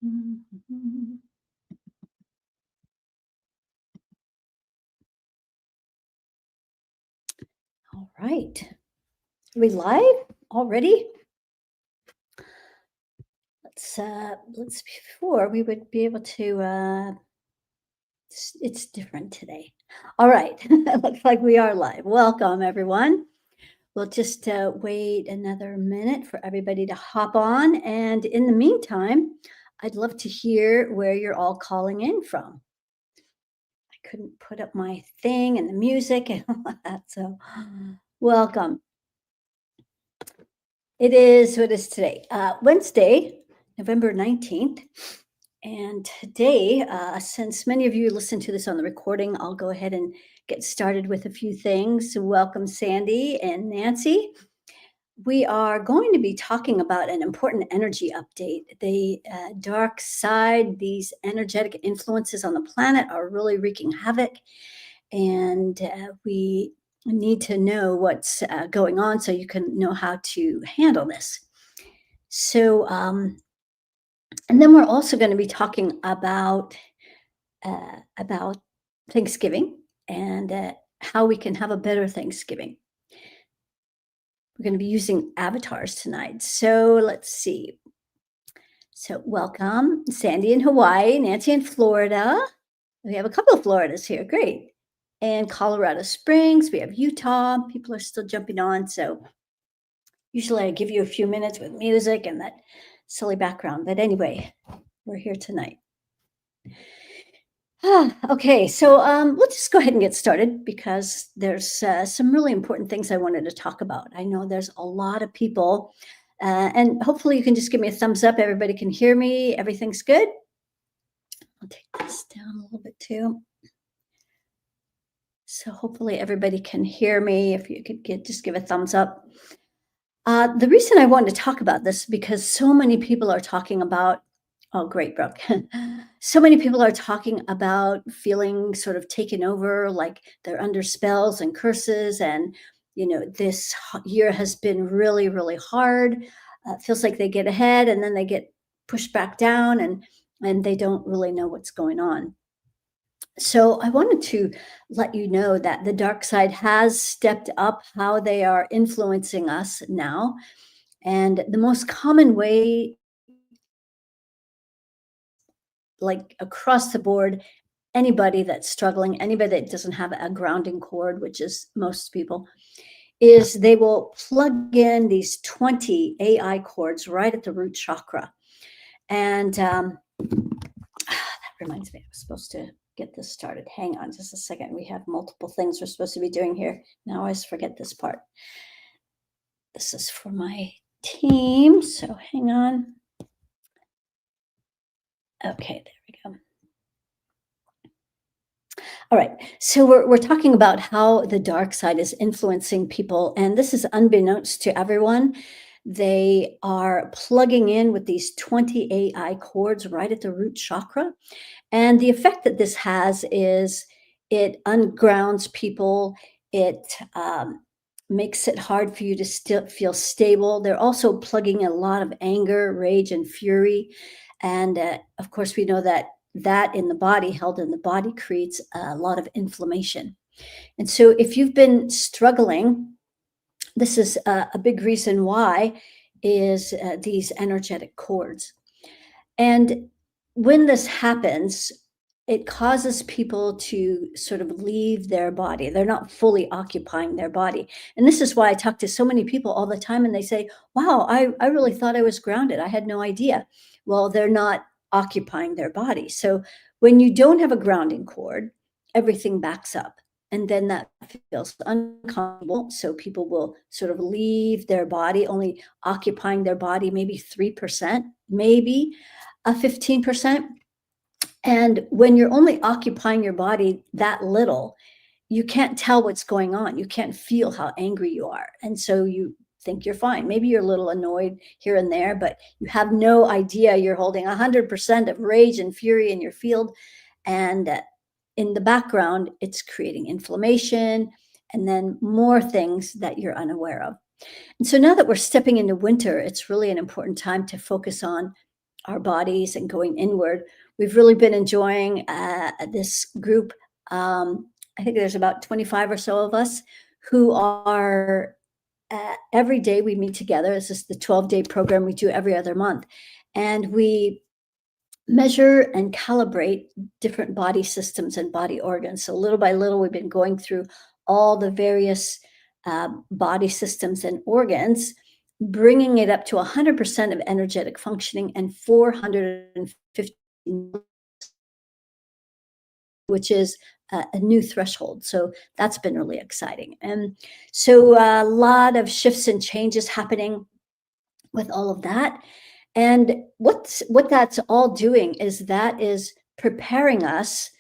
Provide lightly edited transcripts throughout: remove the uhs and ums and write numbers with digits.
Mhm. All right. We live already? Let's before we would be able to it's different today. All right. Looks like we are live. Welcome everyone. We'll just wait another minute for everybody to hop on, and in the meantime, I'd love to hear where you're all calling in from. I couldn't put up my thing and the music and all that, so welcome. It is what is today? Wednesday, November 19th. And today, since many of you listen to this on the recording, I'll go ahead and get started with a few things. So welcome, Sandy and Nancy. We are going to be talking about an important energy update. The dark side, these energetic influences on the planet are really wreaking havoc. And we need to know what's going on so you can know how to handle this. So, and then we're also going to be talking about Thanksgiving and how we can have a better Thanksgiving. We're going to be using avatars tonight. So let's see. So welcome, Sandy in Hawaii, Nancy in Florida. We have a couple of Floridas here. Great. And Colorado Springs. We have Utah. People are still jumping on. So usually I give you a few minutes with music and that silly background. But anyway, we're here tonight. Okay, so let's just go ahead and get started because there's some really important things I wanted to talk about. I know there's a lot of people, and hopefully you can just give me a thumbs up. Everybody can hear me. Everything's good. I'll take this down a little bit too. So hopefully everybody can hear me. If you could just give a thumbs up. The reason I wanted to talk about this because so many people are talking about. Oh, great, Brooke. So many people are talking about feeling sort of taken over, like they're under spells and curses, and this year has been really, really hard. It feels like they get ahead and then they get pushed back down, and they don't really know what's going on. So I wanted to let you know that the dark side has stepped up how they are influencing us now. And the most common way, like across the board, anybody that's struggling, anybody that doesn't have a grounding cord, which is most people, is they will plug in these 20 AI cords right at the root chakra. And that reminds me, I was supposed to get this started. Hang on just a second. We have multiple things we're supposed to be doing here. Now I always forget this part. This is for my team. So hang on. Okay, there we go. All right. So we're talking about how the dark side is influencing people. And this is unbeknownst to everyone. They are plugging in with these 20 AI cords right at the root chakra. And the effect that this has is it ungrounds people. It makes it hard for you to still feel stable. They're also plugging a lot of anger, rage, and fury. And of course, we know that in the body, held in the body, creates a lot of inflammation. And so, if you've been struggling, this is a big reason why is these energetic cords. And when this happens, it causes people to sort of leave their body. They're not fully occupying their body. And this is why I talk to so many people all the time and they say, wow, I really thought I was grounded. I had no idea. Well, they're not occupying their body. So when you don't have a grounding cord, everything backs up. And then that feels uncomfortable. So people will sort of leave their body, only occupying their body maybe 3%, maybe 15%. And when you're only occupying your body that little, you can't tell what's going on. You can't feel how angry you are. And so you think you're fine. Maybe you're a little annoyed here and there, but you have no idea you're holding 100% of rage and fury in your field. And in the background, it's creating inflammation and then more things that you're unaware of. And so now that we're stepping into winter, it's really an important time to focus on our bodies and going inward. We've really been enjoying this group. I think there's about 25 or so of us who are every day we meet together. This is the 12-day program we do every other month. And we measure and calibrate different body systems and body organs. So little by little, we've been going through all the various body systems and organs, bringing it up to 100% of energetic functioning and 450, which is a new threshold. So that's been really exciting. And so a lot of shifts and changes happening with all of that. And what that's all doing is that is preparing us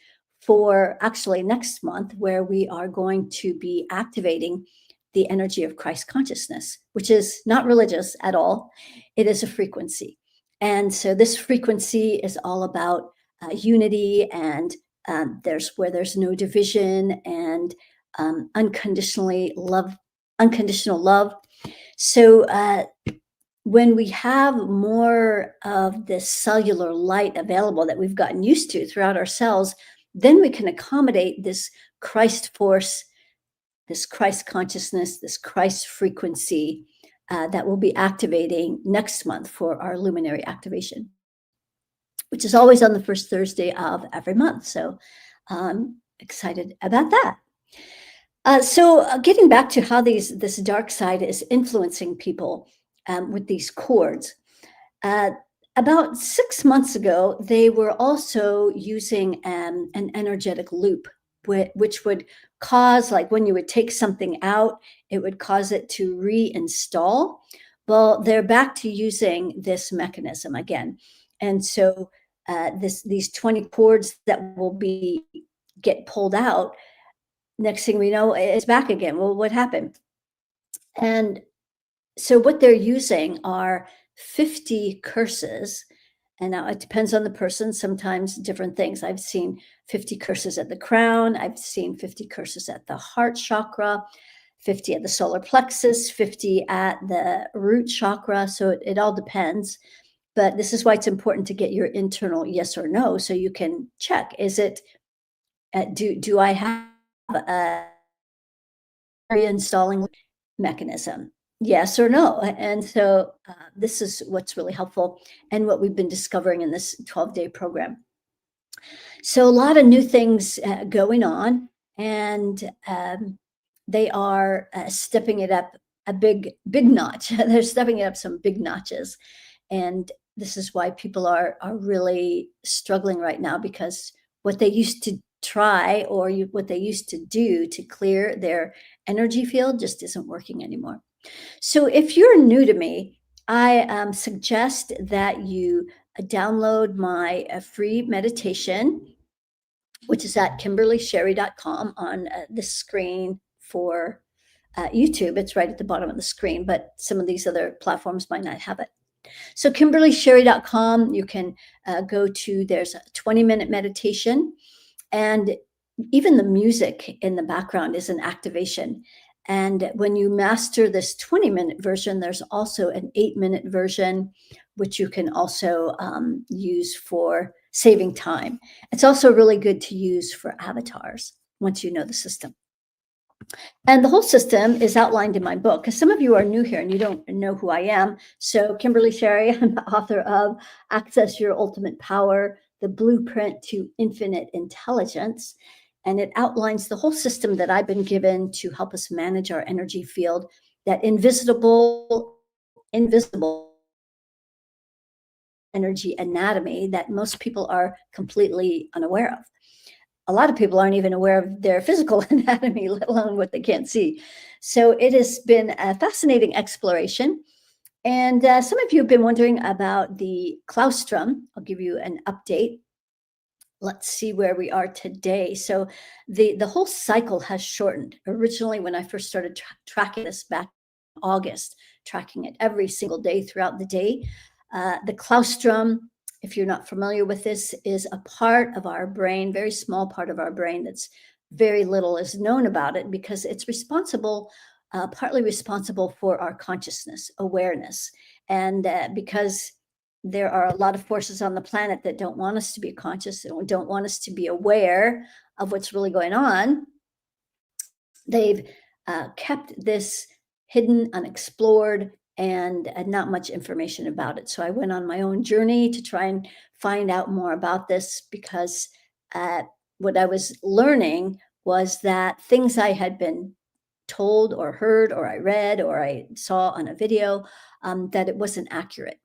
for actually next month, where we are going to be activating the energy of Christ consciousness, which is not religious at all. It is a frequency. And so this frequency is all about unity, and there's where there's no division, and unconditional love. So when we have more of this cellular light available that we've gotten used to throughout our cells, then we can accommodate this Christ force, this Christ consciousness, this Christ frequency that we'll be activating next month for our luminary activation, which is always on the first Thursday of every month. So excited about that. So getting back to how this dark side is influencing people with these cords. About 6 months ago, they were also using an energetic loop, which would cause, like when you would take something out, it would cause it to reinstall. Well, they're back to using this mechanism again. And so these 20 cords that will get pulled out, next thing we know, it's back again. Well, what happened? And so what they're using are 50 curses. And now it depends on the person, sometimes different things. I've seen 50 curses at the crown. I've seen 50 curses at the heart chakra, 50 at the solar plexus, 50 at the root chakra. So it all depends. But this is why it's important to get your internal yes or no, so you can check, is it, do I have a reinstalling mechanism? Yes or no? And so this is what's really helpful and what we've been discovering in this 12-day program. So a lot of new things going on, and they are stepping it up a big notch. They're stepping it up some big notches. And this is why people are really struggling right now, because what they used to try, or what they used to do to clear their energy field, just isn't working anymore. So if you're new to me, I suggest that you download my free meditation, which is at kimberlysherry.com on the screen for YouTube. It's right at the bottom of the screen, but some of these other platforms might not have it. So kimberlysherry.com, you can go to, there's a 20-minute meditation, and even the music in the background is an activation. And when you master this 20-minute version, there's also an 8-minute version, which you can also use for saving time. It's also really good to use for avatars once you know the system. And the whole system is outlined in my book, because some of you are new here and you don't know who I am. So Kimberly Sherry, I'm the author of Access Your Ultimate Power, the Blueprint to Infinite Intelligence. And it outlines the whole system that I've been given to help us manage our energy field, that invisible energy anatomy that most people are completely unaware of. A lot of people aren't even aware of their physical anatomy, let alone what they can't see. So it has been a fascinating exploration. And some of you have been wondering about the claustrum. I'll give you an update. Let's see where we are today. So the whole cycle has shortened. Originally, when I first started tracking this back in August, tracking it every single day throughout the day, the claustrum, if you're not familiar with this, is a part of our brain, very small part of our brain, that's very little is known about it, because it's responsible, partly responsible for our consciousness, awareness. And because there are a lot of forces on the planet that don't want us to be conscious, and don't want us to be aware of what's really going on. They've kept this hidden, unexplored, and not much information about it. So I went on my own journey to try and find out more about this, because uh, what I was learning was that things I had been told or heard or I read or I saw on a video, that it wasn't accurate.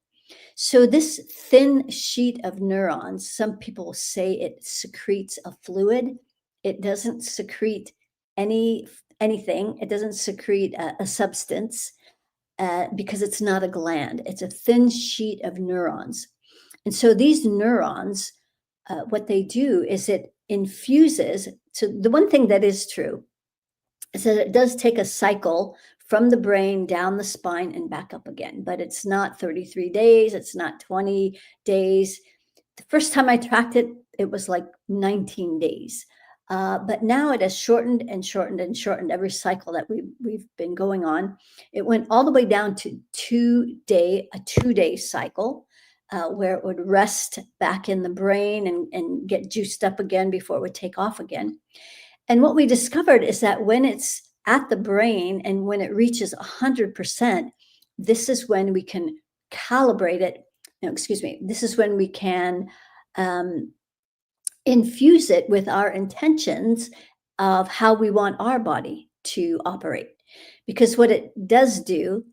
So this thin sheet of neurons, some people say it secretes a fluid. It doesn't secrete anything. It doesn't secrete a substance, because it's not a gland. It's a thin sheet of neurons. And so these neurons, what they do is it infuses. So the one thing that is true is that it does take a cycle from the brain down the spine and back up again, but it's not 33 days, it's not 20 days. The first time I tracked it, it was like 19 days. But now it has shortened and shortened and shortened every cycle that we've been going on. It went all the way down to a 2 day cycle, where it would rest back in the brain and get juiced up again before it would take off again. And what we discovered is that when it's at the brain and when it reaches 100%, this is when we can calibrate it. No, excuse me. This is when we can um, infuse it with our intentions of how we want our body to operate. Because what it does do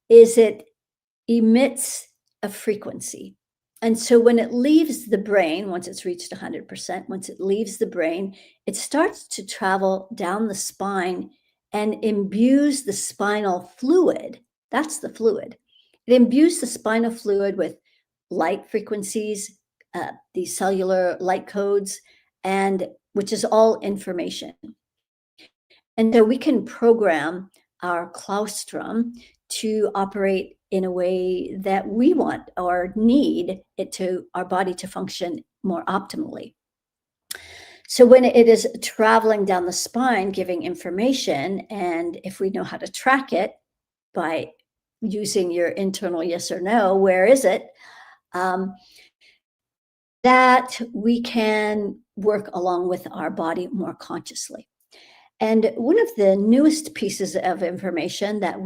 is it emits a frequency. And so when it leaves the brain, once it's reached 100%, once it leaves the brain, it starts to travel down the spine and imbues the spinal fluid. That's the fluid. It imbues the spinal fluid with light frequencies, these cellular light codes, and which is all information. And so we can program our claustrum to operate in a way that we want or need it to our body to function more optimally. So when it is traveling down the spine, giving information, and if we know how to track it by using your internal yes or no, where is it? Um, that we can work along with our body more consciously. And one of the newest pieces of information that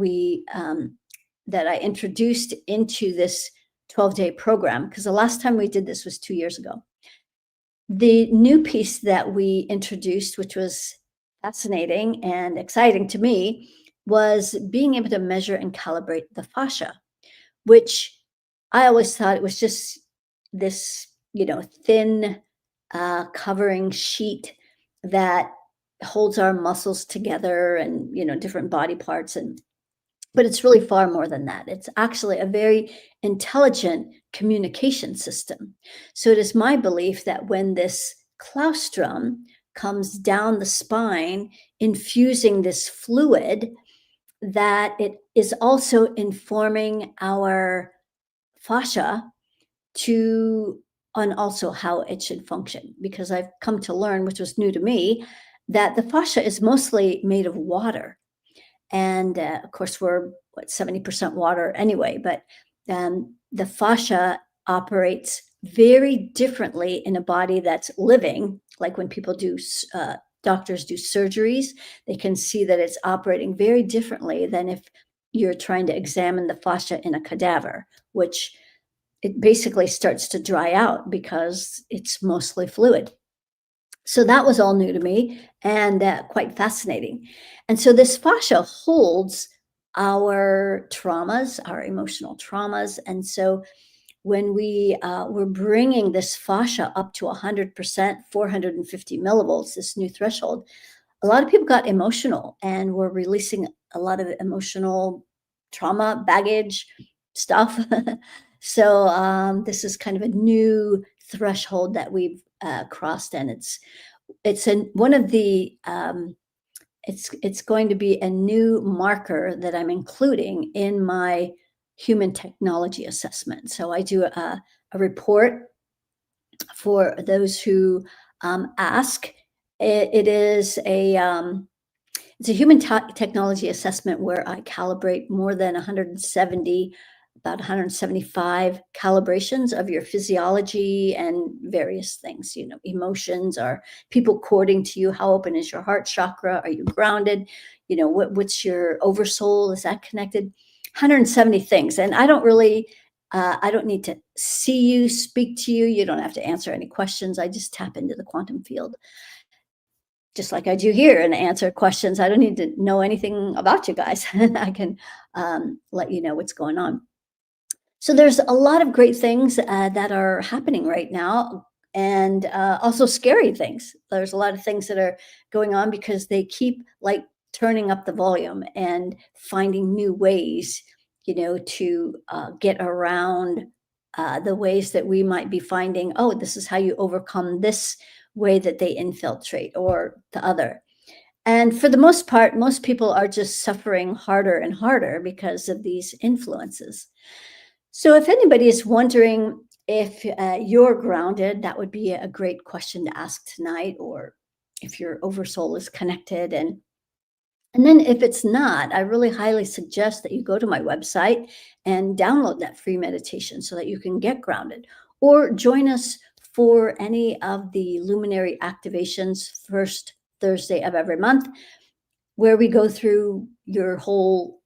that I introduced into this 12-day program, because the last time we did this was 2 years ago. The new piece that we introduced, which was fascinating and exciting to me, was being able to measure and calibrate the fascia, which I always thought it was just this, thin covering sheet that holds our muscles together and, different body parts. But it's really far more than that. It's actually a very intelligent communication system. So it is my belief that when this claustrum comes down the spine, infusing this fluid, that it is also informing our fascia to on also how it should function. Because I've come to learn, which was new to me, that the fascia is mostly made of water. And of course, we're 70% water anyway, but the fascia operates very differently in a body that's living. Like when people doctors do surgeries, they can see that it's operating very differently than if you're trying to examine the fascia in a cadaver, which it basically starts to dry out because it's mostly fluid. So that was all new to me and quite fascinating. And so this fascia holds our traumas, our emotional traumas. And so when we were bringing this fascia up to 100%, 450 millivolts, this new threshold, a lot of people got emotional and were releasing a lot of emotional trauma, baggage, stuff. So this is kind of a new threshold that we've crossed, and it's one of the it's going to be a new marker that I'm including in my human technology assessment. So I do a report for those who ask. It is it's a human technology assessment where I calibrate more than 170 about 175 calibrations of your physiology and various things, emotions. Are people courting to you? How open is your heart chakra? Are you grounded? What's your oversoul? Is that connected? 170 things. And I don't need to see you, speak to you. You don't have to answer any questions. I just tap into the quantum field just like I do here and answer questions. I don't need to know anything about you guys. I can let you know what's going on. So there's a lot of great things that are happening right now, and also scary things. There's a lot of things that are going on because they keep like turning up the volume and finding new ways, to get around the ways that we might be finding. Oh, this is how you overcome this way that they infiltrate, or the other. And for the most part, most people are just suffering harder and harder because of these influences. So, if anybody is wondering if you're grounded, that would be a great question to ask tonight, or if your oversoul is connected. And then, if it's not, I really highly suggest that you go to my website and download that free meditation so that you can get grounded, or join us for any of the luminary activations first Thursday of every month, where we go through your whole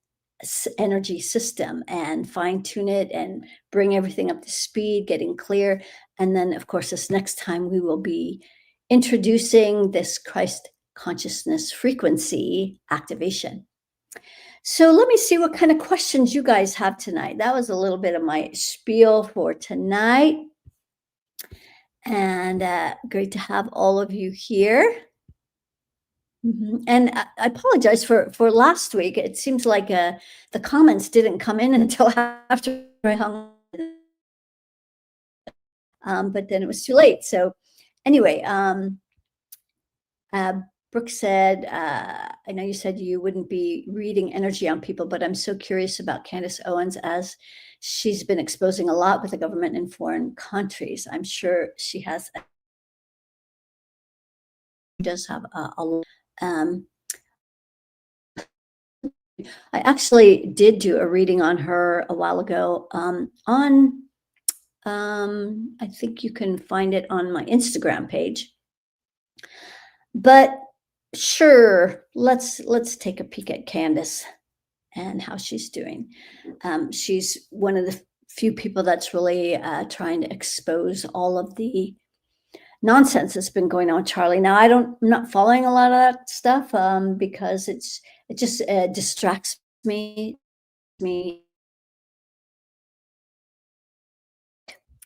energy system and fine tune it and bring everything up to speed, getting clear. And then, of course, this next time we will be introducing this Christ consciousness frequency activation. So let me see what kind of questions you guys have tonight. That was a little bit of my spiel for tonight. And great to have all of you here. And I apologize for last week. It seems like the comments didn't come in until after I hung, but then it was too late. So anyway, uh, Brooke said, I know you said you wouldn't be reading energy on people, but I'm so curious about Candace Owens, as she's been exposing a lot with the government in foreign countries. I'm sure she does have a lot. I actually did do a reading on her a while ago, I think you can find it on my Instagram page. But sure, let's take a peek at Candace and how she's doing. She's one of the few people that's really trying to expose all of the nonsense that's been going on with Charlie. Now, I'm not following a lot of that stuff because it just distracts me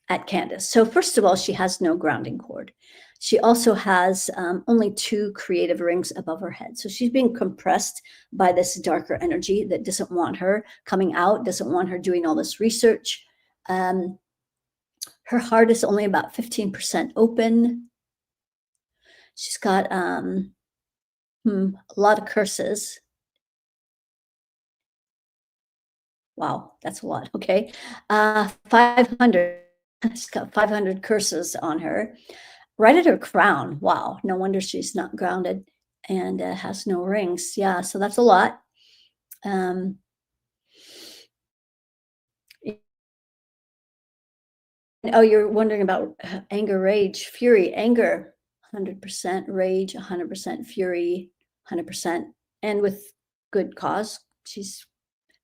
at Candace. So first of all, she has no grounding cord. She also has only 2 creative rings above her head. So she's being compressed by this darker energy that doesn't want her coming out, doesn't want her doing all this research. Her heart is only about 15% open. She's got a lot of curses. Wow, that's a lot. Okay. 500. She's got 500 curses on her. Right at her crown. Wow, no wonder she's not grounded and has no rings. Yeah, so that's a lot. Um, oh, you're wondering about anger, rage, fury, anger, 100% rage, 100% fury, 100%, and with good cause. She's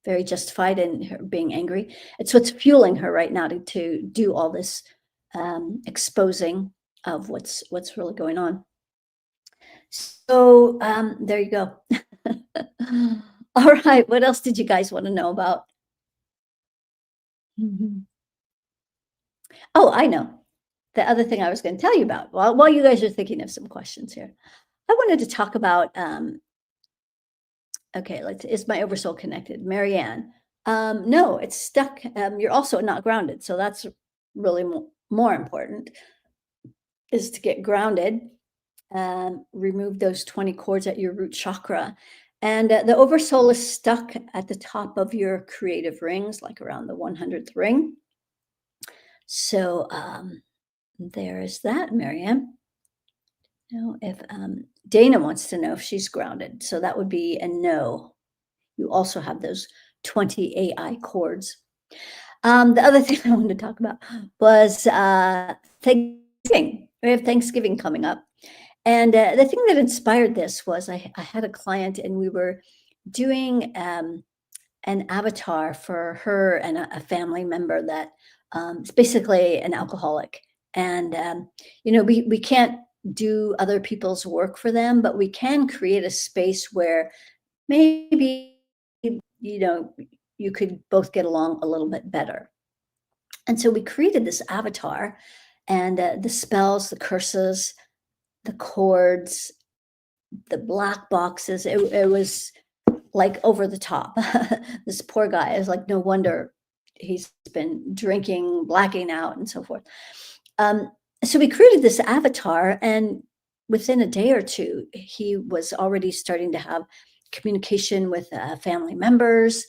very justified in her being angry. It's what's fueling her right now to do all this exposing of what's really going on. So there you go. All right. What else did you guys want to know about? Mhm. Oh, I know. The other thing I was going to tell you about, while you guys are thinking of some questions here, I wanted to talk about. Okay, is my oversoul connected, Marianne? No, it's stuck. You're also not grounded, so that's really more important. Is to get grounded. Remove those 20 cords at your root chakra. And the oversoul is stuck at the top of your creative rings, like around the 100th ring. So there is that, Marianne. Now, if Dana wants to know if she's grounded, so that would be a no. You also have those 20 AI cords. The other thing I wanted to talk about was Thanksgiving. We have Thanksgiving coming up. And the thing that inspired this was I had a client and we were doing an avatar for her and a family member that is basically an alcoholic. And, we can't do other people's work for them, but we can create a space where maybe, you know, you could both get along a little bit better. And so we created this avatar and the spells, the curses, the chords, the black boxes. It was like over the top. This poor guy is like, no wonder he's been drinking, blacking out, and so forth. Um, so we created this avatar, and within a day or two, he was already starting to have communication with family members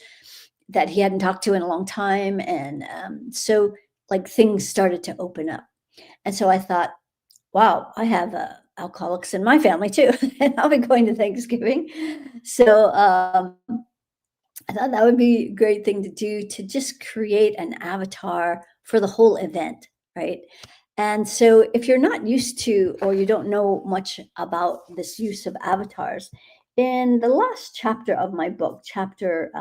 that he hadn't talked to in a long time. And so, like, things started to open up. And so I thought, wow, I have alcoholics in my family too, and I'll be going to Thanksgiving. So I thought that would be a great thing to do to just create an avatar for the whole event, right? And so if you're not used to or you don't know much about this use of avatars, in the last chapter of my book, chapter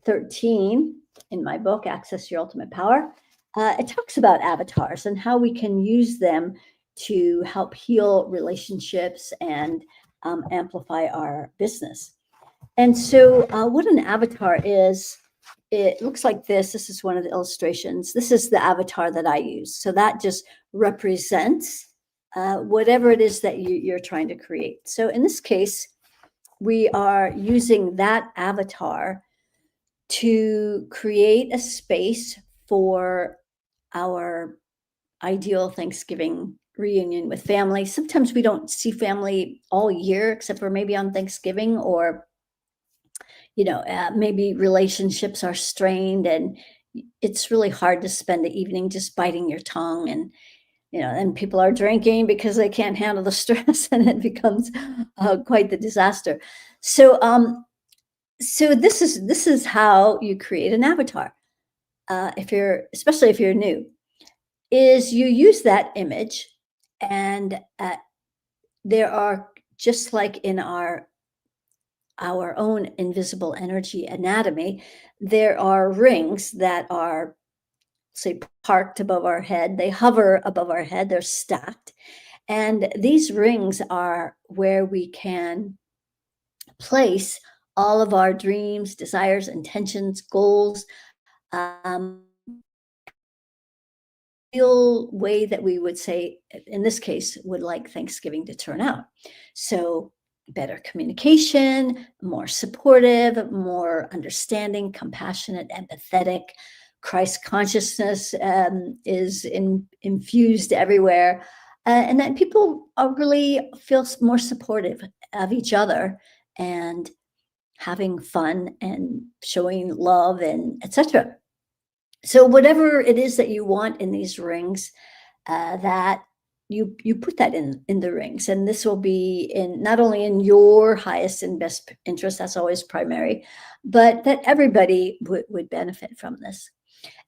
13 in my book, Access Your Ultimate Power, it talks about avatars and how we can use them to help heal relationships and amplify our business. And so, what an avatar is, it looks like this. This is one of the illustrations. This is the avatar that I use. So that just represents whatever it is that you're trying to create. So in this case, we are using that avatar to create a space for our ideal Thanksgiving reunion with family. Sometimes we don't see family all year, except for maybe on Thanksgiving, or maybe relationships are strained and it's really hard to spend the evening just biting your tongue, and and people are drinking because they can't handle the stress and it becomes quite the disaster. So this is how you create an avatar. If you're especially if you're new, is you use that image, and there are, just like in our own invisible energy anatomy, there are rings that are, say, parked above our head. They hover above our head, they're stacked. And these rings are where we can place all of our dreams, desires, intentions, goals, um, real way that we would say, in this case, would like Thanksgiving to turn out. So, better communication, more supportive, more understanding, compassionate, empathetic. Christ consciousness is infused everywhere. And that people are really feel more supportive of each other and having fun and showing love and etc. So whatever it is that you want in these rings, that you put that in the rings, and this will be in not only in your highest and best interest, that's always primary, but that everybody would benefit from this.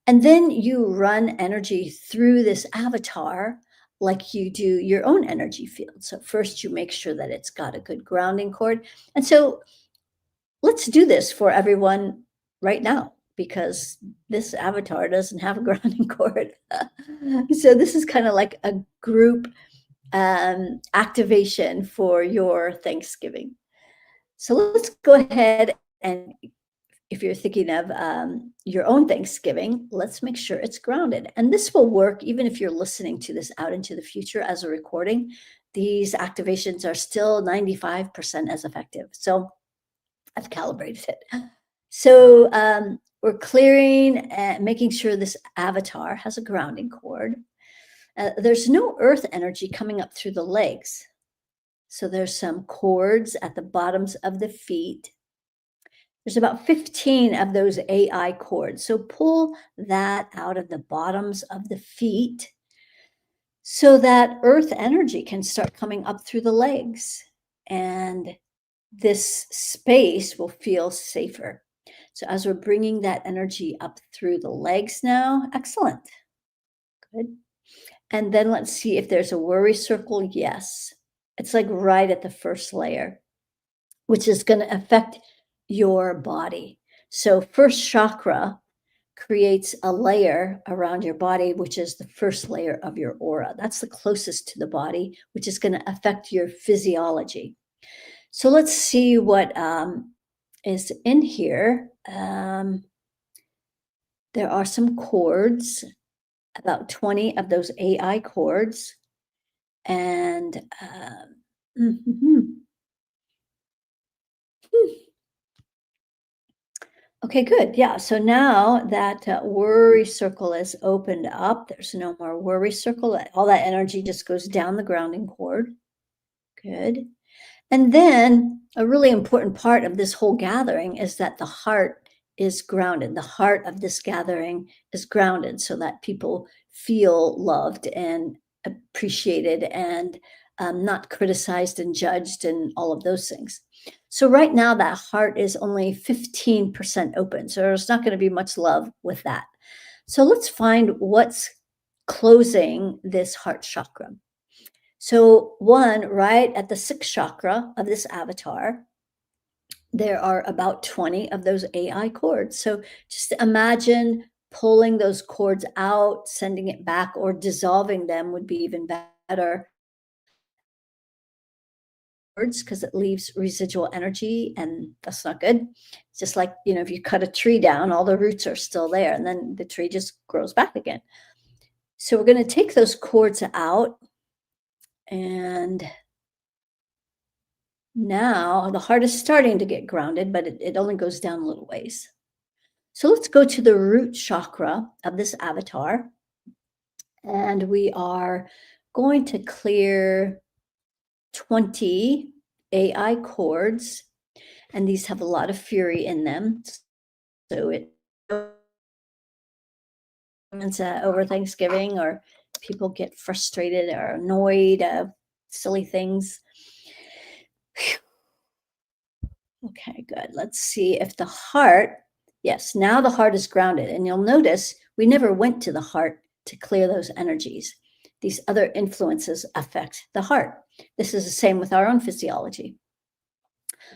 And then you run energy through this avatar like you do your own energy field. So first you make sure that it's got a good grounding cord. And so let's do this for everyone right now, because this avatar doesn't have a grounding cord. So this is kind of like a group activation for your Thanksgiving. So let's go ahead, and if you're thinking of your own Thanksgiving, let's make sure it's grounded. And this will work even if you're listening to this out into the future as a recording. These activations are still 95% as effective. So I've calibrated it. So we're clearing and making sure this avatar has a grounding cord. There's no earth energy coming up through the legs. So there's some cords at the bottoms of the feet. There's about 15 of those AI cords. So pull that out of the bottoms of the feet so that earth energy can start coming up through the legs. And this space will feel safer. So as we're bringing that energy up through the legs now, excellent. Good. And then let's see if there's a worry circle. Yes. It's like right at the first layer, which is going to affect your body. So, first chakra creates a layer around your body, which is the first layer of your aura. That's the closest to the body, which is going to affect your physiology. So, let's see what is in here. There are some chords, about 20 of those AI chords. And mhm. Okay, good. Yeah. So now that worry circle is opened up, there's no more worry circle. All that energy just goes down the grounding cord. Good. And then a really important part of this whole gathering is that the heart is grounded. The heart of this gathering is grounded so that people feel loved and appreciated and not criticized and judged and all of those things. So, right now, that heart is only 15% open. So, there's not going to be much love with that. So, let's find what's closing this heart chakra. So, one, right at the sixth chakra of this avatar, there are about 20 of those AI cords. So, just imagine pulling those cords out, sending it back, or dissolving them would be even better because it leaves residual energy and that's not good. It's just like, if you cut a tree down, all the roots are still there and then the tree just grows back again. So, we're going to take those cords out and now the heart is starting to get grounded, but it only goes down a little ways. So let's go to the root chakra of this avatar. And we are going to clear 20 AI chords. And these have a lot of fury in them. So it over Thanksgiving or people get frustrated or annoyed, silly things. Okay, good. Let's see if the heart, yes, now the heart is grounded. And you'll notice we never went to the heart to clear those energies. These other influences affect the heart. This is the same with our own physiology.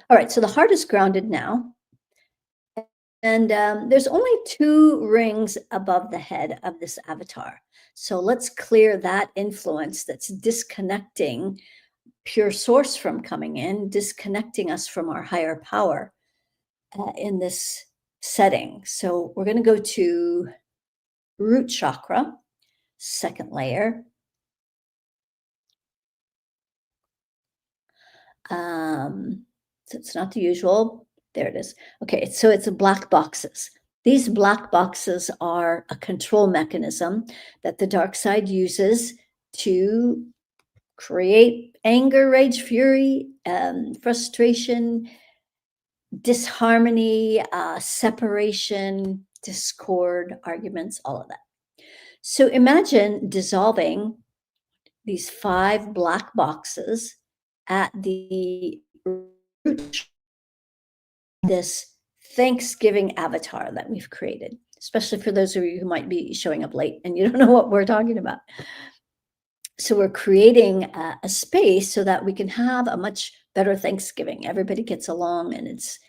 All right, so the heart is grounded now. And there's only 2 rings above the head of this avatar. So let's clear that influence that's disconnecting pure source from coming in, disconnecting us from our higher power in this setting. So we're going to go to root chakra, second layer. So it's not the usual. There it is. Okay, so it's black boxes. These black boxes are a control mechanism that the dark side uses to create anger, rage, fury, frustration, disharmony, separation, discord, arguments, all of that. So imagine dissolving these 5 black boxes at the root, this Thanksgiving avatar that we've created, especially for those of you who might be showing up late and you don't know what we're talking about. So we're creating a space so that we can have a much better Thanksgiving. Everybody gets along and it's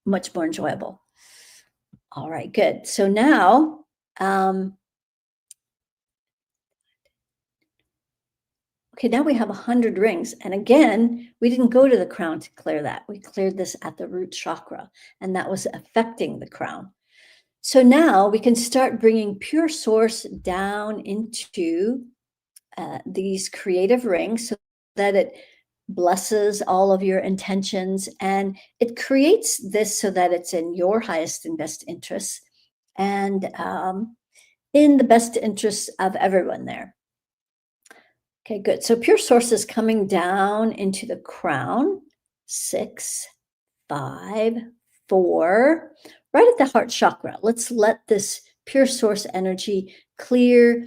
much more enjoyable. All right, good. So now, okay, now we have 100 rings. And again, we didn't go to the crown to clear that. We cleared this at the root chakra, and that was affecting the crown. So now we can start bringing pure source down into these creative rings so that it blesses all of your intentions and it creates this so that it's in your highest and best interests and in the best interests of everyone there. Okay, good. So pure source is coming down into the crown. 6, 5, 4, right at the heart chakra. Let's let this pure source energy clear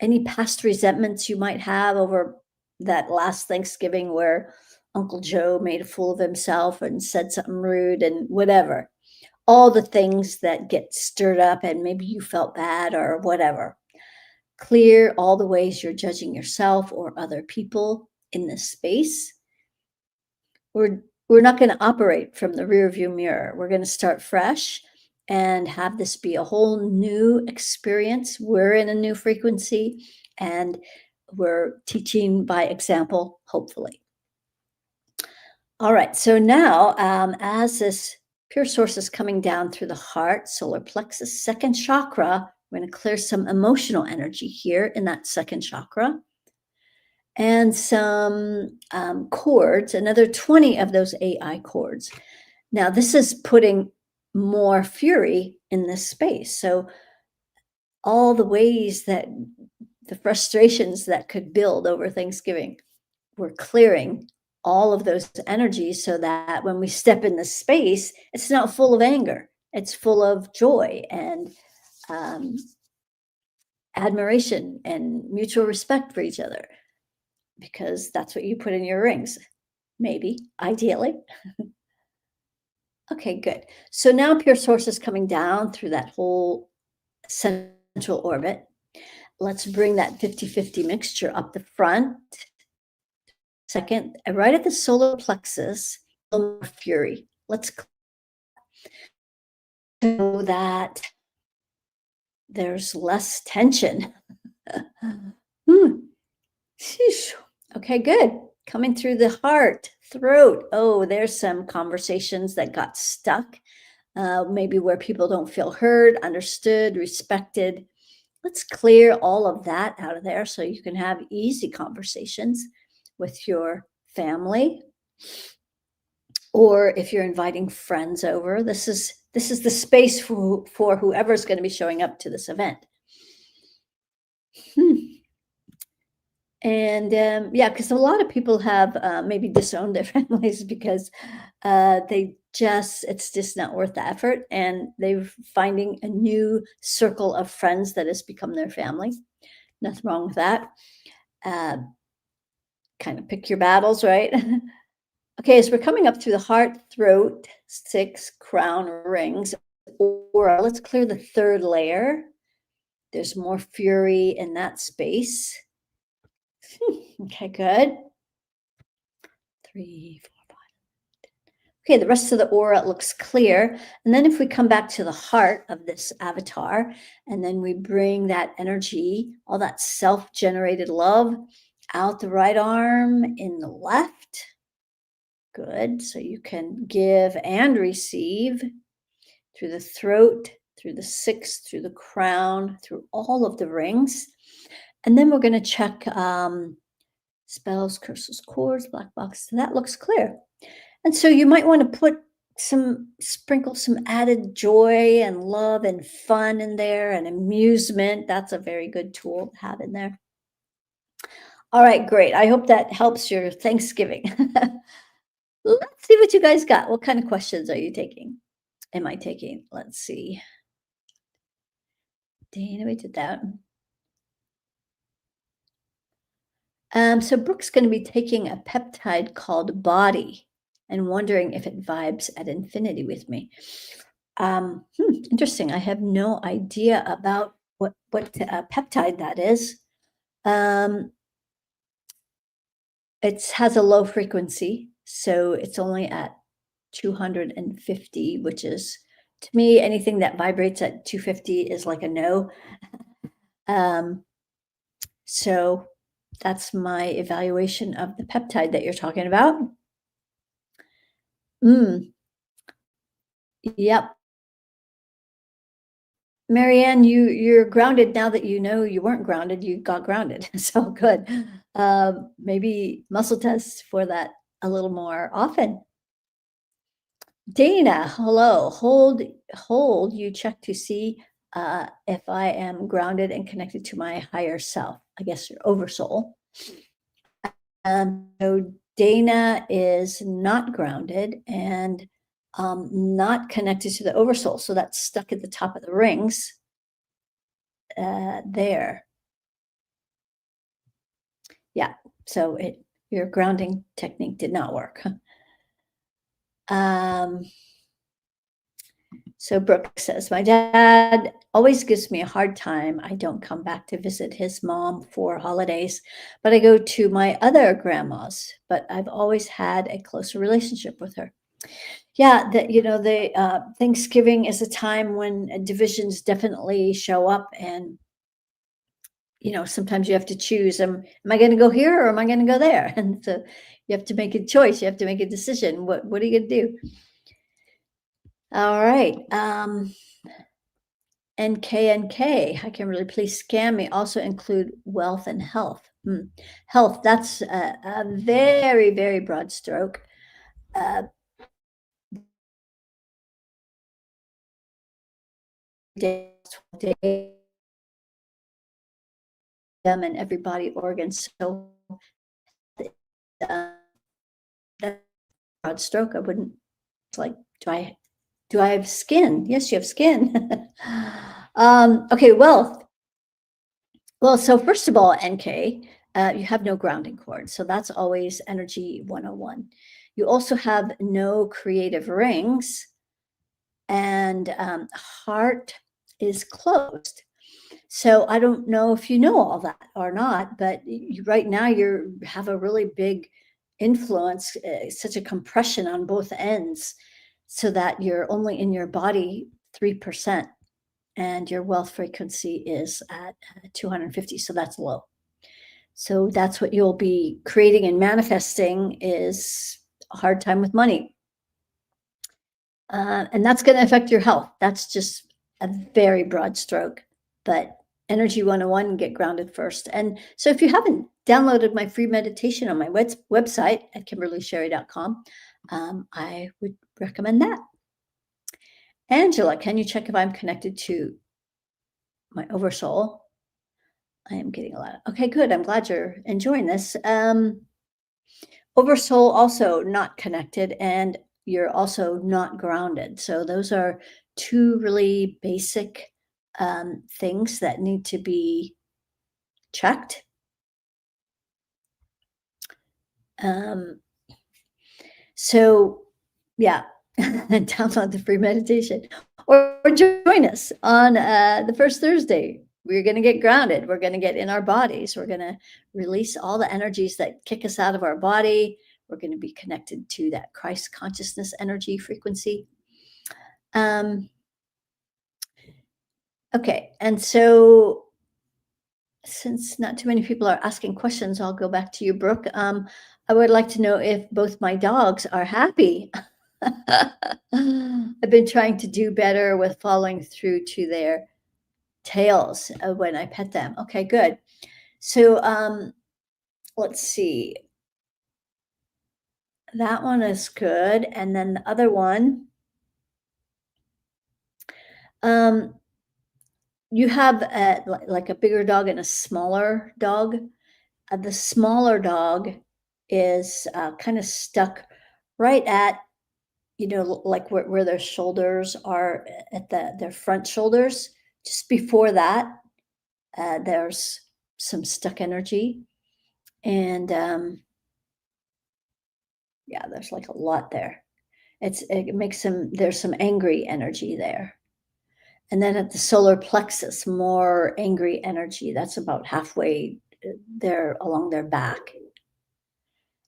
any past resentments you might have over that last Thanksgiving where Uncle Joe made a fool of himself and said something rude and whatever. all the things that get stirred up and maybe you felt bad or whatever. Clear all the ways you're judging yourself or other people in this space. We're not going to operate from the rear view mirror. We're going to start fresh and have this be a whole new experience. We're in a new frequency and we're teaching by example, hopefully. All right, so now as this pure source is coming down through the heart, solar plexus, second chakra, we're going to clear some emotional energy here in that second chakra. And some chords, another 20 of those AI chords. Now, this is putting more fury in this space. So all the ways that the frustrations that could build over Thanksgiving, we're clearing all of those energies so that when we step in the space, it's not full of anger. It's full of joy and um, admiration and mutual respect for each other, because that's what you put in your rings, maybe, ideally. Okay, good. So now pure source is coming down through that whole central orbit. Let's bring that 50-50 mixture up the front. Second, right at the solar plexus, a little more fury. Let's know that there's less tension. Sheesh. Okay, good. Coming through the heart, throat. Oh, there's some conversations that got stuck, maybe where people don't feel heard, understood, respected. Let's clear all of that out of there so you can have easy conversations with your family, or if you're inviting friends over. This is the space for whoever's going to be showing up to this event. And yeah, because a lot of people have maybe disowned their families because it's just not worth the effort, and they're finding a new circle of friends that has become their family. Nothing wrong with that. Kind of pick your battles, right? Okay, so we're coming up through the heart, throat, 6 crown rings, aura. Let's clear the third layer. There's more fury in that space. Okay, good. 3, 4, 5. Okay, the rest of the aura looks clear. And then if we come back to the heart of this avatar, and then we bring that energy, all that self-generated love, out the right arm, in the left. Good. So you can give and receive through the throat, through the 6th, through the crown, through all of the rings. And then we're going to check spells, curses, cords, black box. So that looks clear. And so you might want to sprinkle some added joy and love and fun in there, and amusement. That's a very good tool to have in there. All right, great. I hope that helps your Thanksgiving. Let's see what you guys got. What kind of questions are you taking? Am I taking? Let's see. Dana, we did that. So Brooke's going to be taking a peptide called Body and wondering if it vibes at infinity with me. Interesting. I have no idea about what peptide that is. It has a low frequency, so it's only at 250, which is, to me, anything that vibrates at 250 is like a no. So that's my evaluation of the peptide that you're talking about. Yep. Marianne, you're grounded now that you know you weren't grounded, you got grounded. So good. Maybe muscle tests for that a little more often. Dana, hello. Hold, you check to see if I am grounded and connected to my higher self, I guess your oversoul. So Dana is not grounded and not connected to the oversoul. So that's stuck at the top of the rings there. Yeah, so your grounding technique did not work. So Brooke says, my dad always gives me a hard time. I don't come back to visit his mom for holidays, but I go to my other grandma's. But I've always had a closer relationship with her. Yeah, the Thanksgiving is a time when divisions definitely show up, and sometimes you have to choose. Am I going to go here or am I going to go there? And so you have to make a choice. You have to make a decision. What are you going to do? All right. NKNK, how can really please scam me also include wealth and health? Health, that's a very, very broad stroke. Uh, day, them and every body organ. So uh, that broad stroke, I wouldn't. It's like, do I have skin? Yes, you have skin. Okay, well, so first of all, NK, you have no grounding cord. So that's always energy 101. You also have no creative rings, and heart is closed. So I don't know if you know all that or not, but right now you have a really big influence, such a compression on both ends, so that you're only in your body 3%, and your wealth frequency is at 250. So that's low. So that's what you'll be creating and manifesting is a hard time with money. And that's going to affect your health. That's just a very broad stroke. But Energy 101, get grounded first. And so if you haven't downloaded my free meditation on my website at kimberlysherry.com, I would recommend that. Angela, can you check if I'm connected to my oversoul? I am getting a lot. Okay, good. I'm glad you're enjoying this. Oversoul also not connected, and you're also not grounded. So those are two really basic things that need to be checked. Um, so, yeah, download the free meditation or join us on the first Thursday. We're going to get grounded. We're going to get in our bodies. We're going to release all the energies that kick us out of our body. We're going to be connected to that Christ consciousness energy frequency. Okay. And so, since not too many people are asking questions, I'll go back to you, Brooke. I would like to know if both my dogs are happy. I've been trying to do better with following through to their tails when I pet them. Okay, good. So let's see. That one is good. And then the other one, you have like a bigger dog and a smaller dog. The smaller dog is kind of stuck right at, like where their shoulders are at their front shoulders. Just before that, there's some stuck energy. And yeah, there's like a lot there. It makes there's some angry energy there. And then at the solar plexus, more angry energy. That's about halfway there along their back.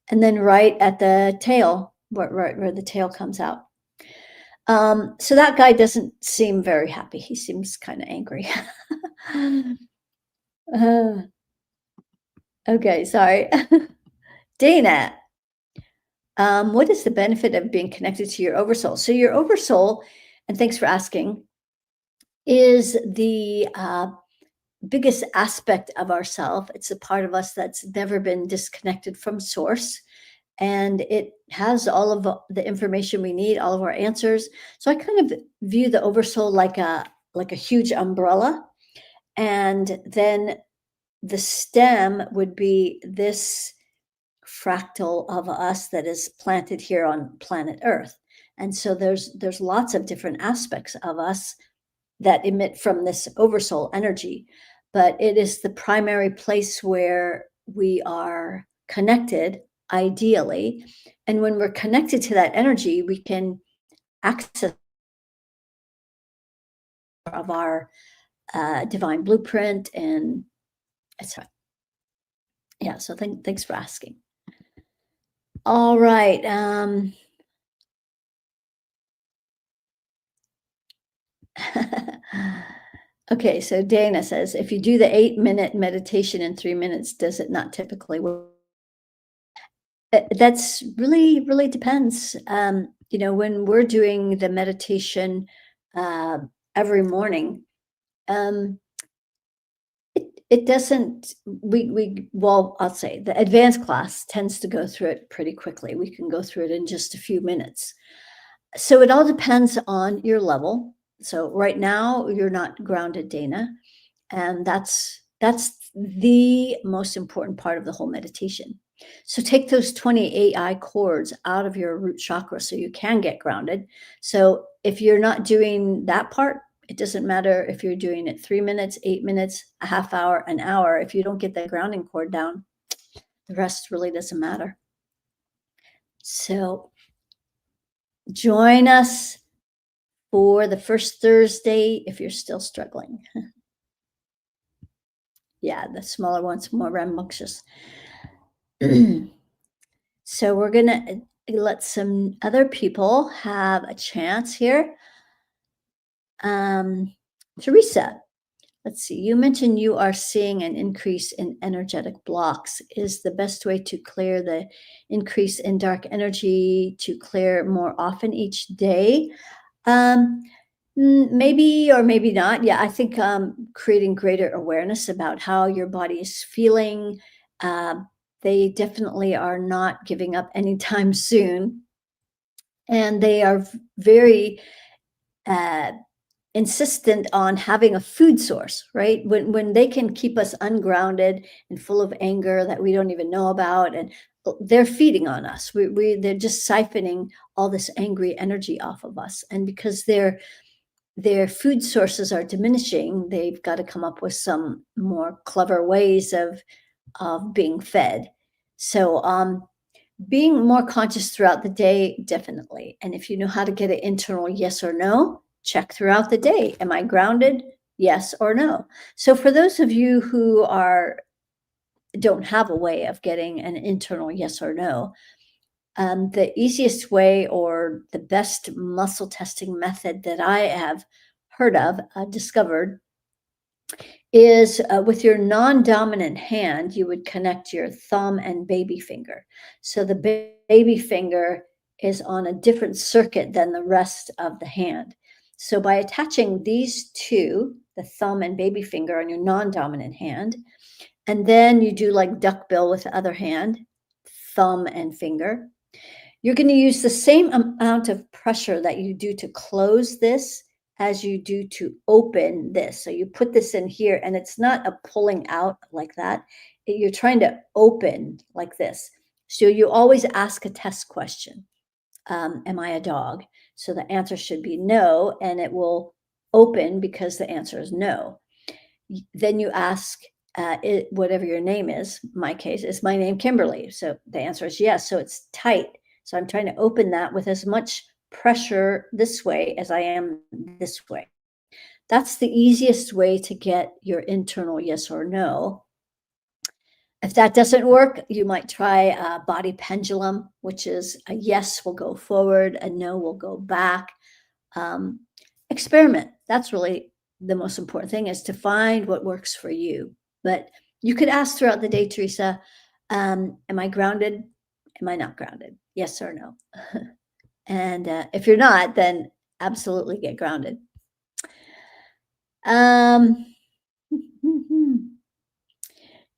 And then right at the tail, right where the tail comes out. So that guy doesn't seem very happy. He seems kind of angry. uh, okay, sorry. Dana, what is the benefit of being connected to your oversoul? So your oversoul, and thanks for asking, is the biggest aspect of ourself. It's a part of us that's never been disconnected from source, and it has all of the information we need, all of our answers. So I kind of view the oversoul like a huge umbrella, and then the stem would be this fractal of us that is planted here on planet Earth. And so there's lots of different aspects of us that emit from this oversoul energy, but it is the primary place where we are connected, ideally. And when we're connected to that energy, we can access of our divine blueprint, and etc. Yeah, so thanks for asking. All right. Okay, so Dana says, if you do the 8-minute meditation in 3 minutes, does it not typically work? That's really depends. When we're doing the meditation uh, every morning, um, it doesn't. Well, I'll say the advanced class tends to go through it pretty quickly. We can go through it in just a few minutes. So it all depends on your level. So right now you're not grounded, Dana, and that's the most important part of the whole meditation. So take those 20 AI chords out of your root chakra so you can get grounded. So if you're not doing that part, it doesn't matter if you're doing it 3 minutes, 8 minutes, a half hour, an hour. If you don't get that grounding cord down, the rest really doesn't matter. So join us for the first Thursday if you're still struggling. Yeah, the smaller one's more rambunctious. So we're gonna let some other people have a chance here. Teresa, let's see. You mentioned you are seeing an increase in energetic blocks. Is the best way to clear the increase in dark energy to clear more often each day? Um, Maybe or maybe not. Yeah, I think creating greater awareness about how your body is feeling. Uh, they definitely are not giving up anytime soon. And they are very uh, insistent on having a food source, right? When they can keep us ungrounded and full of anger that we don't even know about, and they're feeding on us. They're just siphoning all this angry energy off of us, and because their food sources are diminishing, they've got to come up with some more clever ways of being fed. So being more conscious throughout the day, definitely. And if you know how to get an internal yes or no, check throughout the day. Am I grounded? Yes or no. So for those of you who don't have a way of getting an internal yes or no, the easiest way or the best muscle testing method that I have heard of, discovered, is with your non-dominant hand, you would connect your thumb and baby finger. So the baby finger is on a different circuit than the rest of the hand. So by attaching these two, the thumb and baby finger on your non-dominant hand, and then you do like duckbill with the other hand, thumb and finger, you're going to use the same amount of pressure that you do to close this as you do to open this. So you put this in here, and it's not a pulling out like that. You're trying to open like this. So you always ask a test question. Am I a dog? So the answer should be no, and it will open because the answer is no. Then you ask whatever your name is. In my case, is my name Kimberly? So the answer is yes. So it's tight. So I'm trying to open that with as much pressure this way as I am this way. That's the easiest way to get your internal yes or no. If that doesn't work, you might try a body pendulum, which is a yes will go forward, a no will go back. Um, Experiment. That's really the most important thing, is to find what works for you. But you could ask throughout the day, Teresa, am I grounded? Am I not grounded? Yes or no? And if you're not, then absolutely get grounded. Um,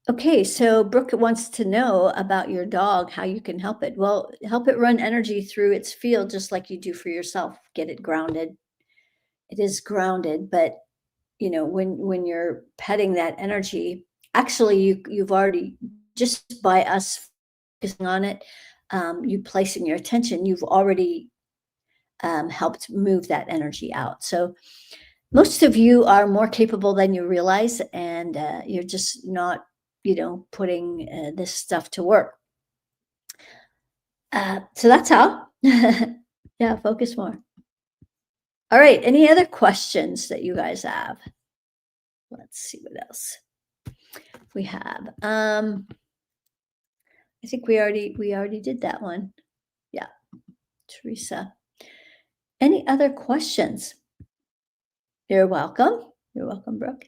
okay, so Brooke wants to know about your dog, how you can help it. Well, help it run energy through its field just like you do for yourself. Get it grounded. It is grounded, but when you're petting that energy, actually you've already, just by us focusing on it, you placing your attention, you've already helped move that energy out. So most of you are more capable than you realize, and you're just not putting this stuff to work. So that's how. Yeah, focus more. All right. Any other questions that you guys have? Let's see what else we have. I think we already did that one. Yeah, Teresa. Any other questions? You're welcome. You're welcome, Brooke.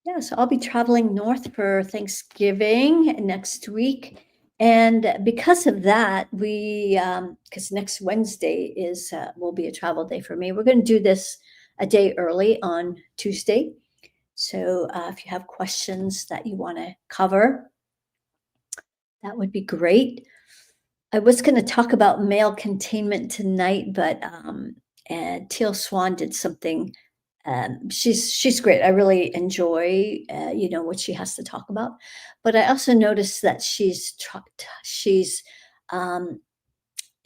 Yeah, so I'll be traveling north for Thanksgiving next week. And because of that, because next Wednesday will be a travel day for me. We're going to do this a day early on Tuesday. So if you have questions that you want to cover, that would be great. I was going to talk about male containment tonight, but Teal Swan did something. She's great. I really enjoy, what she has to talk about. But I also noticed that um,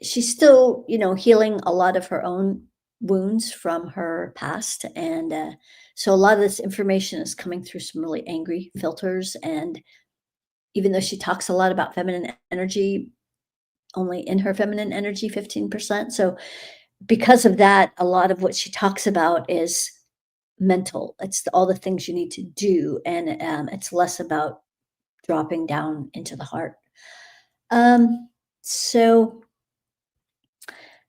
she's still, healing a lot of her own wounds from her past, and so a lot of this information is coming through some really angry filters. And even though she talks a lot about feminine energy, only in her feminine energy 15%. So because of that, a lot of what she talks about is mental. It's all the things you need to do, and it's less about dropping down into the heart. So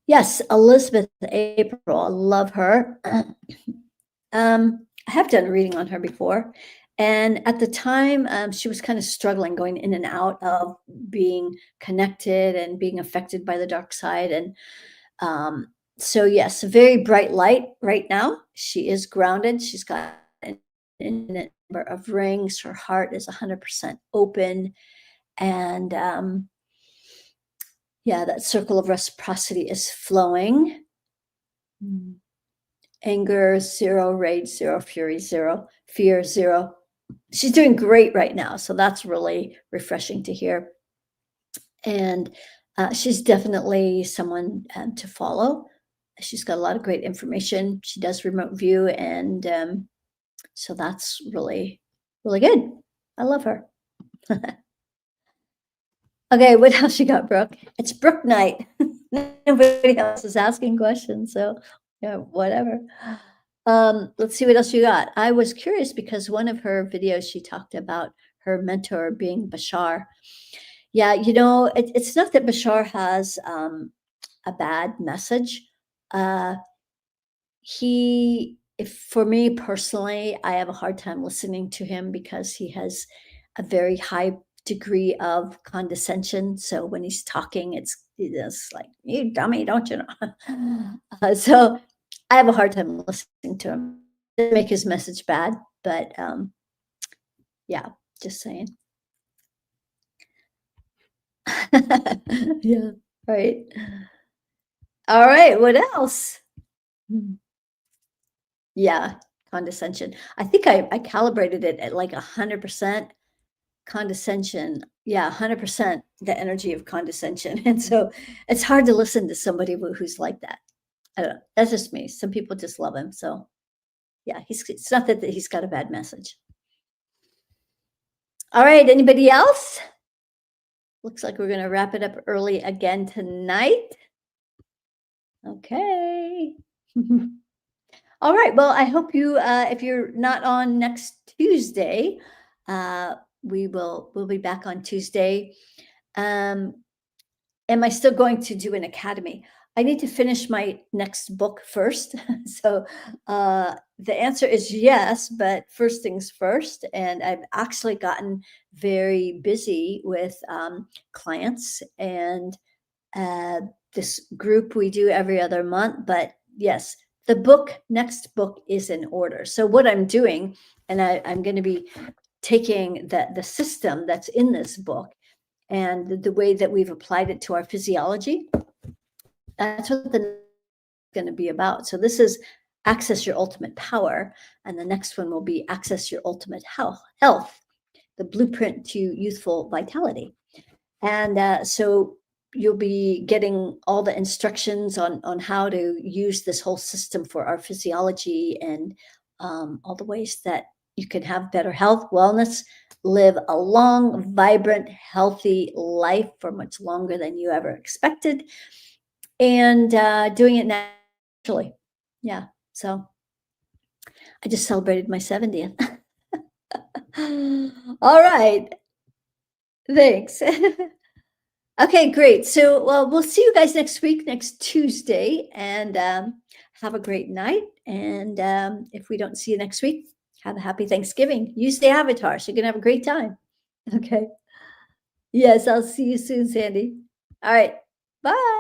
yes, Elizabeth April, I love her. I have done a reading on her before, and at the time, she was kind of struggling, going in and out of being connected and being affected by the dark side. And so yes, a very bright light right now. She is grounded. She's got an infinite number of rings. Her heart is 100% open. And yeah, that circle of reciprocity is flowing. Mm. Anger, zero. Rage, zero. Fury, zero. Fear, zero. She's doing great right now. So that's really refreshing to hear. And she's definitely someone to follow. She's got a lot of great information. She does remote view, and so that's really, really good. I love her. Okay, what else you got, Brooke? It's Brooke night. Nobody else is asking questions, so yeah, whatever. Let's see what else you got. I was curious because one of her videos, she talked about her mentor being Bashar. Yeah, it's not that Bashar has a bad message. Uh, if for me personally, I have a hard time listening to him because he has a very high degree of condescension. So when he's talking, it's like, you dummy, don't you know? So I have a hard time listening to him. Doesn't make his message bad, but yeah, just saying. Yeah, right. All right, what else? Hmm. Yeah, condescension. I think I calibrated it at like 100% condescension. Yeah, 100% the energy of condescension. And so it's hard to listen to somebody who's like that. I don't know. That's just me. Some people just love him. So yeah, it's not that he's got a bad message. All right, anybody else? Looks like we're going to wrap it up early again tonight. Okay. All right. Well, I hope if you're not on next Tuesday, uh, we'll be back on Tuesday. Um, am I still going to do an academy? I need to finish my next book first. So the answer is yes, but first things first. And I've actually gotten very busy with clients and uh, this group we do every other month. But yes, the next book is in order. So what I'm doing, and I'm going to be taking the system that's in this book and the way that we've applied it to our physiology. That's what the going to be about. So this is access your ultimate power, and the next one will be access your ultimate health, the blueprint to youthful vitality. And so you'll be getting all the instructions on how to use this whole system for our physiology, and all the ways that you can have better health, wellness, live a long, vibrant, healthy life for much longer than you ever expected. and, doing it naturally. Yeah, so I just celebrated my 70th. All right, thanks. Okay, great. So, well, we'll see you guys next week, next Tuesday, and have a great night. And if we don't see you next week, have a happy Thanksgiving. Use the avatar so you can have a great time. Okay. Yes, I'll see you soon, Sandy. All right. Bye.